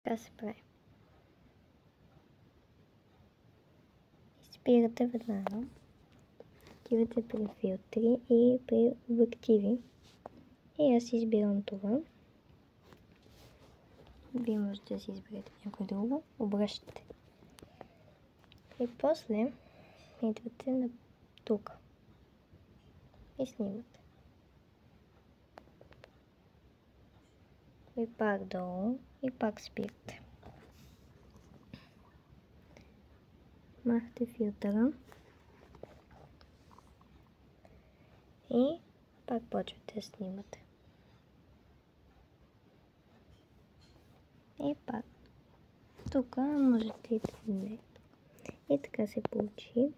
Така се прави. Спирате веднага. Отивате при филтри и при обективи. И аз избирам това. Вие можете да си изберете някой друго. Обръщате. И после идвате на тук. И снимате. И пак долу. И пак спирате. Махате филтъра. И пак почвате да снимате. И пак. Тук можете и да не. И така се получи.